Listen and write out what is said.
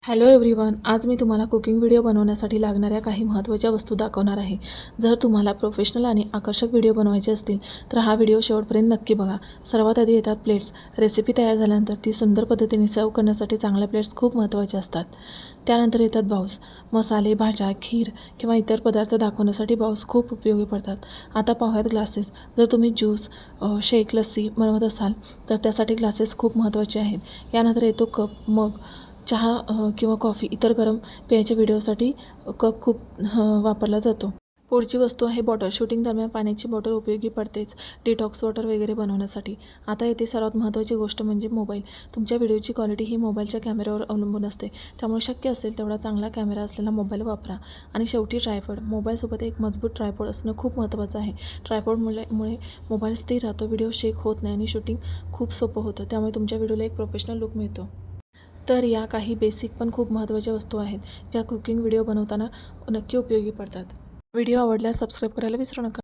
Hello everyone, आज मी तुम्हाला cooking video बनवण्यासाठी लागणाऱ्या काही महत्त्वाच्या वस्तू दाखवणार आहे. जर तुम्हाला प्रोफेशनल आणि आकर्षक व्हिडिओ बनवायचे असतील तर हा व्हिडिओ शेवटपर्यंत नक्की बघा. सर्वात आधी येतात प्लेट्स. रेसिपी तयार झाल्यानंतर ती सुंदर पद्धतीने सर्व करण्यासाठी चांगल्या प्लेट्स खूप महत्त्वाचे असतात. त्यानंतर येतात बाउल्स. मसाले, भाज्या, खीर किंवा इतर पदार्थ दाखवण्यासाठी बाउल्स खूप उपयोगी पडतात. आता पाहूयात ग्लासेस. जर तुम्ही ज्यूस, शेक, लस्सी बनवत असाल तर त्यासाठी ग्लासेस खूप महत्त्वाचे आहेत. यानंतर येतो कप, मग. चहा किंवा कॉफी इतर गरम पेयाच्या व्हिडिओसाठी कप खूप वापरला जातो. पुढची वस्तू आहे बॉटल. शूटिंग दरम्यान पाण्याची बॉटल उपयोगी पडतेच, डिटॉक्स वॉटर वगैरे बनवण्यासाठी. आता येथे सर्वात महत्त्वाची गोष्ट म्हणजे मोबाईल. तुमच्या व्हिडिओची क्वालिटी ही मोबाईलच्या कॅमेऱ्यावर अवलंबून असते, त्यामुळे शक्य असेल तेवढा चांगला कॅमेरा असलेला मोबाईल वापरा. आणि शेवटी ट्रायपॉड. मोबाईलसोबत एक मजबूत ट्रायपॉड असणं खूप महत्त्वाचं आहे. ट्रायपॉडमुळे मोबाईल स्थिर राहतो, व्हिडिओ शेक होत नाही आणि शूटिंग खूप सोपं होतं. त्यामुळे तुमच्या व्हिडिओला एक प्रोफेशनल लुक मिळतो. तर या काही बेसिक पण खूप महत्त्वाच्या वस्तू आहेत, ज्या कुकिंग व्हिडिओ बनवताना नक्की उपयोगी पडतात. व्हिडिओ आवडल्यास सबस्क्राईब करायला विसरू नका.